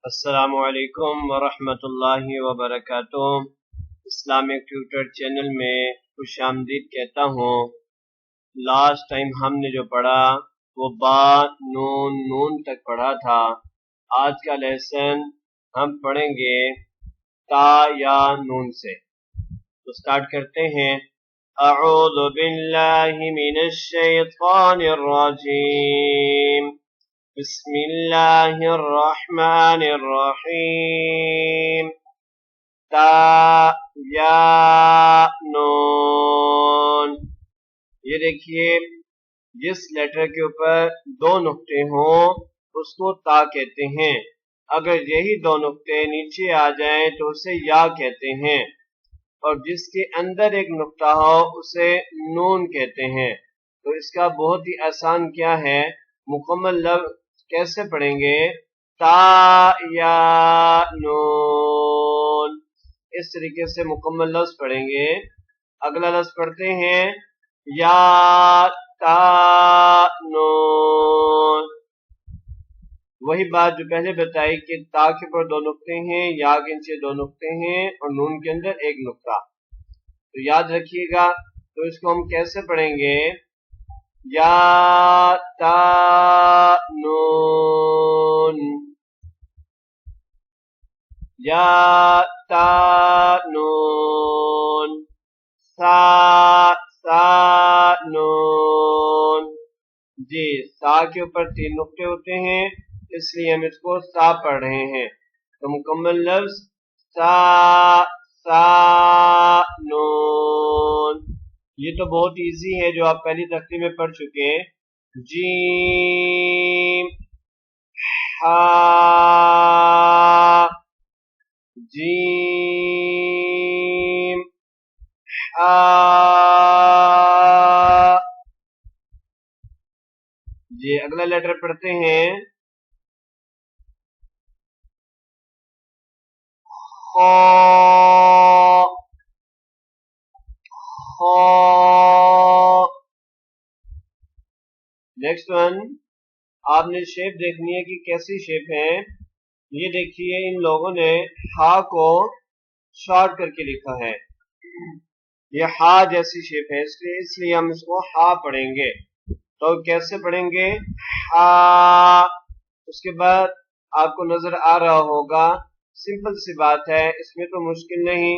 السلام علیکم ورحمۃ اللہ وبرکاتہ۔ اسلامک ٹیوٹر چینل میں خوش آمدید کہتا ہوں۔ لاسٹ ٹائم ہم نے جو پڑھا وہ با نون تک پڑھا تھا۔ آج کا لیسن ہم پڑھیں گے تا یا نون سے۔ تو سٹارٹ کرتے ہیں۔ اعوذ باللہ من الشیطان الرجیم، بسم اللہ الرحمن الرحیم۔ تا یا نون، یہ دیکھیے جس لیٹر کے اوپر دو نقطے ہوں اس کو تا کہتے ہیں، اگر یہی دو نقطے نیچے آ جائیں تو اسے یا کہتے ہیں، اور جس کے اندر ایک نقطہ ہو اسے نون کہتے ہیں۔ تو اس کا بہت ہی آسان کیا ہے، مکمل لفظ کیسے پڑھیں گے؟ تا یا نون، اس طریقے سے مکمل لفظ پڑھیں گے۔ اگلا لفظ پڑھتے ہیں یا تا نون۔ وہی بات جو پہلے بتائی کہ تا کے اوپر دو نقطے ہیں، یا کے نیچے دو نقطے ہیں اور نون کے اندر ایک نقطہ، تو یاد رکھیے گا۔ تو اس کو ہم کیسے پڑھیں گے؟ یا تا نون، یا تا نون، سا نون۔ جی سا کے اوپر تین نقطے ہوتے ہیں، اس لیے ہم اس کو سا پڑھ رہے ہیں۔ تو مکمل لفظ سا نون۔ یہ تو بہت ایزی ہے جو آپ پہلی تختی میں پڑھ چکے ہیں۔ جیم ہا، جیم ہا۔ جی اگلا لیٹر پڑھتے ہیں خا، نیکسٹ ون۔ آپ نے شیپ دیکھنی ہے کہ کیسی شیپ ہے۔ یہ دیکھیے ان لوگوں نے ہا کو شارٹ کر کے لکھا ہے، یہ ہا جیسی شیپ ہے، اس لیے ہم اس کو ہا پڑھیں گے۔ تو کیسے پڑھیں گے؟ ہا۔ اس کے بعد آپ کو نظر آ رہا ہوگا، سمپل سی بات ہے، اس میں تو مشکل نہیں،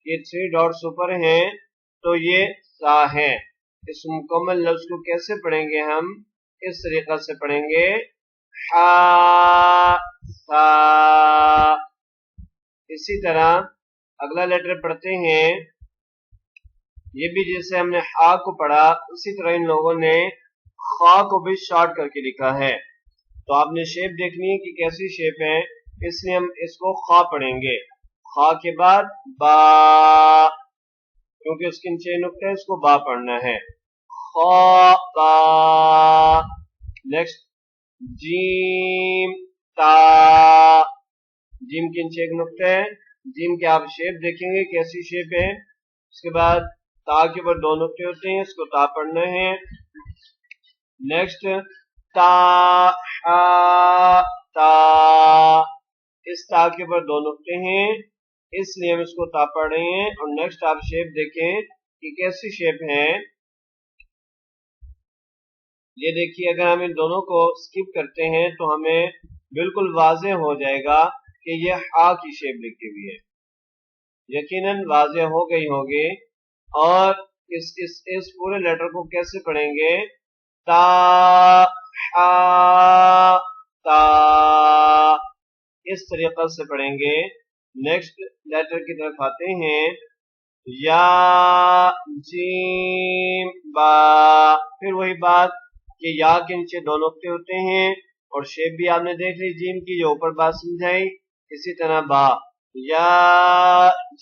یہ 3 ڈاٹس اوپر ہیں تو یہ سا ہے۔ اس مکمل لفظ کو کیسے پڑھیں گے؟ ہم اس طریقہ سے پڑھیں گے، ہا سا۔ اسی طرح اگلا لیٹر پڑھتے ہیں، یہ بھی جیسے ہم نے ہا کو پڑھا اسی طرح ان لوگوں نے خا کو بھی شارٹ کر کے لکھا ہے۔ تو آپ نے شیپ دیکھنی ہے کہ کیسی شیپ ہے، اس لیے ہم اس کو خا پڑھیں گے۔ خا کے بعد با، کیونکہ اس کے نیچے نقطہ ہے اس کو با پڑھنا ہے۔ خا با۔ نیکسٹ جیم تا، جیم کے نیچے ایک نقطہ ہے، جیم کے آپ شیپ دیکھیں گے کیسی شیپ ہے۔ اس کے بعد تا کے اوپر دو نقطے ہوتے ہیں، اس کو تا پڑھنا ہے۔ نیکسٹ تا ہا تا، اس تا کے اوپر دو نقطے ہیں اس لیے ہم اس کو تا پڑھ رہے ہیں۔ اور نیکسٹ آپ شیپ دیکھیں کہ کیسی شیپ ہے۔ یہ دیکھیے اگر ہم ان دونوں کو سکپ کرتے ہیں تو ہمیں بالکل واضح ہو جائے گا کہ یہ ہا کی شیپ لکھی ہوئی ہے، یقیناً واضح ہو گئی ہوگی۔ اور اس پورے لیٹر کو کیسے پڑھیں گے؟ تا ہا تا، اس طریقہ سے پڑھیں گے۔ نیکسٹ لیٹر کی طرف آتے ہیں، یا جیم با۔ پھر وہی بات کہ یا کے نیچے دو نقطے ہوتے ہیں اور شیپ بھی آپ نے دیکھ لی جیم کی جو اوپر بات سمجھائی، اسی طرح با، یا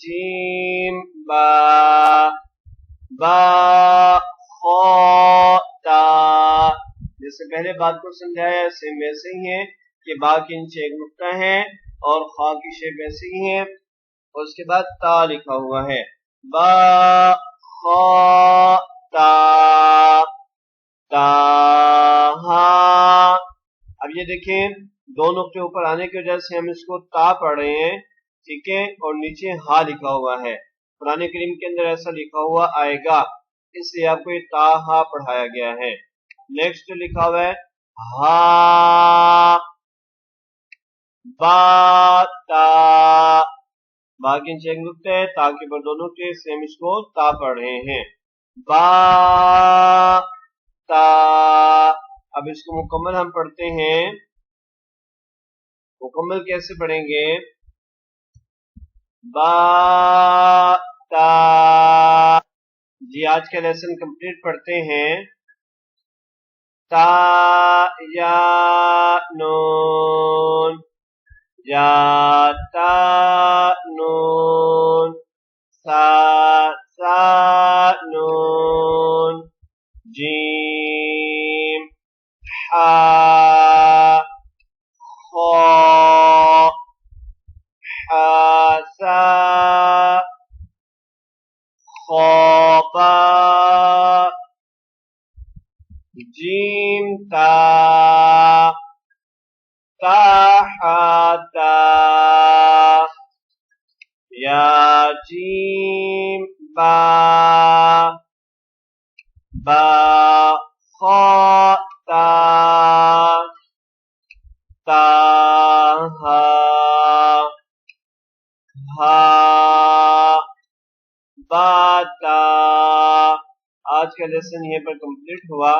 جیم با، با خا تا، جیسے پہلے بات کو سمجھایا سیم ویسے ہی ہے کہ با کے نیچے ایک نقطہ ہے اور خا کی شیپ ویسے ہی ہے، اور اس کے بعد تا لکھا ہوا ہے، با خا تا تا ہا۔ اب یہ دیکھیں دو نقطے اوپر آنے کی وجہ سے ہم اس کو تا پڑھ رہے ہیں، ٹھیک ہے، اور نیچے ہا لکھا ہوا ہے. قرآن کریم کے اندر ایسا لکھا ہوا آئے گا، اس لیے آپ کو یہ تا ہا پڑھایا گیا ہے. نیکسٹ لکھا ہوا ہے ہا با تا، با کے نیچے ایک نقطہ ہے، تا کے اوپر دو نقطے، اس لیے ہم اس کو تا پڑھ رہے ہیں. با تا. اب اس کو مکمل ہم پڑھتے ہیں. مکمل کیسے پڑھیں گے؟ با تا. جی آج کا لیسن کمپلیٹ پڑھتے ہیں. تا یا نون، یا تا نون، سا سا نون، جیم حا خا حا سا خا با، جیم تا تا حا تا، یا جیم با با خا تا تا ہا ہا با تا. آج کا لیسن یہیں پر کمپلیٹ ہوا.